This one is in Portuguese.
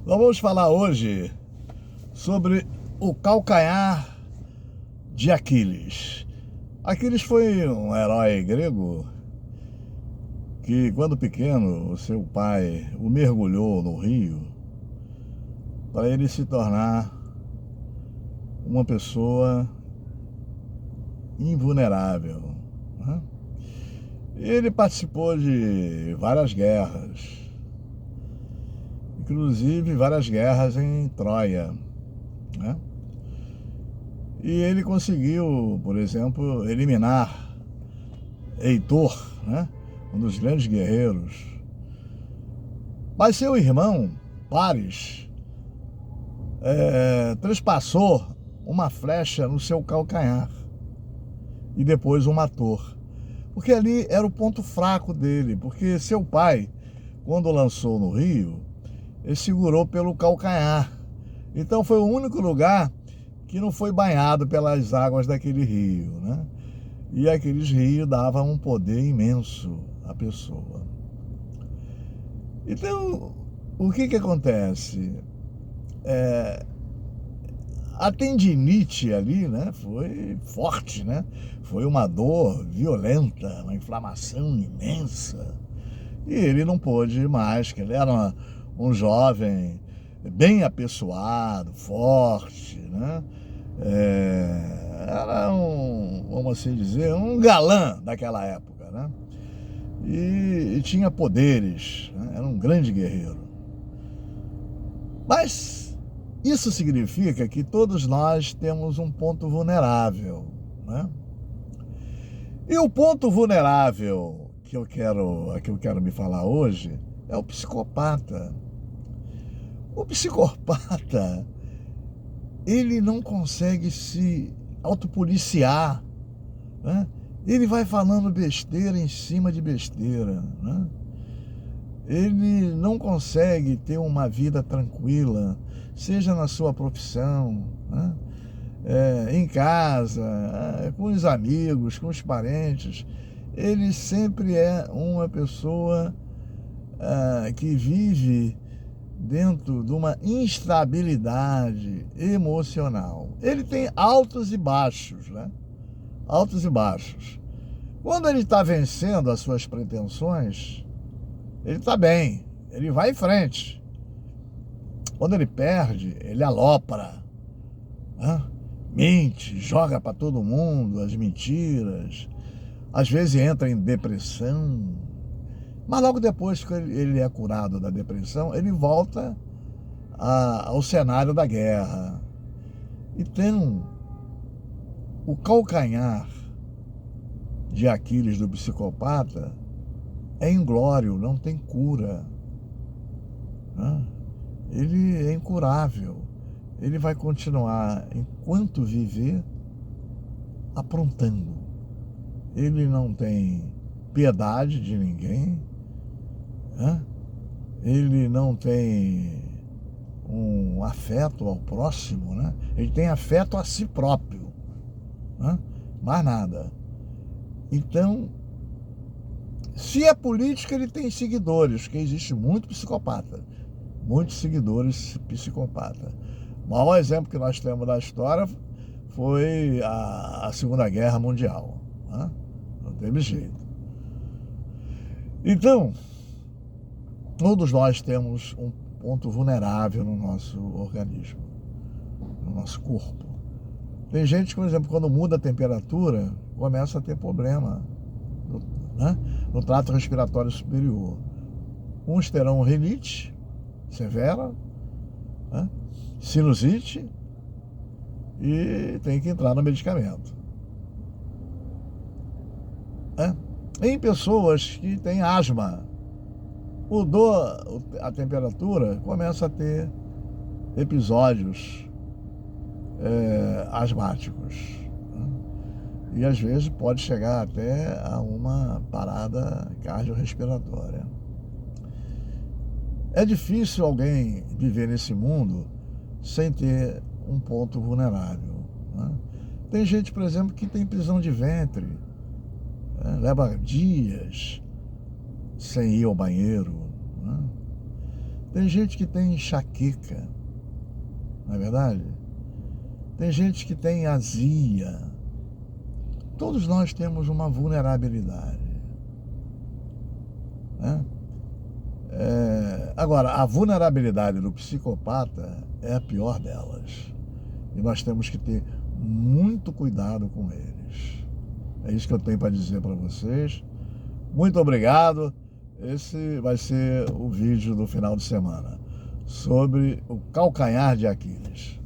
Nós vamos falar hoje sobre o calcanhar de Aquiles. Aquiles foi um herói grego que, quando pequeno, o seu pai o mergulhou no rio para ele se tornar uma pessoa invulnerável, né? Ele participou de várias guerras, inclusive várias guerras em Troia, né? E ele conseguiu, por exemplo, eliminar Heitor, né? Um dos grandes guerreiros. Mas seu irmão, Paris, trespassou uma flecha no seu calcanhar e depois o matou. Porque ali era o ponto fraco dele, porque seu pai, quando lançou no rio, ele segurou pelo calcanhar. Então foi o único lugar que não foi banhado pelas águas daquele rio, né? E aqueles rios davam um poder imenso à pessoa. Então, o que acontece? A tendinite ali, né, foi forte, né? Foi uma dor violenta, uma inflamação imensa. E ele não pôde mais, que ele era um jovem bem apessoado, forte, né? Era vamos assim dizer, um galã daquela época, né? E tinha poderes, né? Era um grande guerreiro. Mas isso significa que todos nós temos um ponto vulnerável, né? E o ponto vulnerável que eu quero me falar hoje é o psicopata. O psicopata, ele não consegue se autopoliciar, né? Ele vai falando besteira em cima de besteira, né? Ele não consegue ter uma vida tranquila, seja na sua profissão, né? Em casa, com os amigos, com os parentes. Ele sempre é uma pessoa que vive dentro de uma instabilidade emocional. Ele tem altos e baixos, né? Altos e baixos. Quando ele está vencendo as suas pretensões, ele está bem, ele vai em frente. Quando ele perde, ele alopra, né? Mente, joga para todo mundo as mentiras, às vezes entra em depressão. Mas logo depois que ele é curado da depressão, ele volta ao cenário da guerra. Então, o calcanhar de Aquiles do psicopata é inglório, não tem cura, né? Ele é incurável. Ele vai continuar, enquanto viver, aprontando. Ele não tem piedade de ninguém, né? Ele não tem um afeto ao próximo, né? Ele tem afeto a si próprio, né? Mais nada. Então, se é política, ele tem seguidores, porque existe muito psicopata, muitos seguidores psicopata. O maior exemplo que nós temos da história foi a Segunda Guerra Mundial, né? Não teve jeito. Então, todos nós temos um ponto vulnerável no nosso organismo, no nosso corpo. Tem gente que, por exemplo, quando muda a temperatura, começa a ter problema, né, no trato respiratório superior. Uns terão rinite severa, né, sinusite, e tem que entrar no medicamento. Em pessoas que têm asma, mudou a temperatura, começa a ter episódios asmáticos, né? E às vezes pode chegar até a uma parada cardiorrespiratória. É difícil alguém viver nesse mundo sem ter um ponto vulnerável, né? Tem gente, por exemplo, que tem prisão de ventre, né? Leva dias sem ir ao banheiro, né? Tem gente que tem enxaqueca, não é verdade? Tem gente que tem azia. Todos nós temos uma vulnerabilidade, né? Agora, a vulnerabilidade do psicopata é a pior delas. E nós temos que ter muito cuidado com eles. É isso que eu tenho para dizer para vocês. Muito obrigado. Esse vai ser o vídeo do final de semana sobre o calcanhar de Aquiles.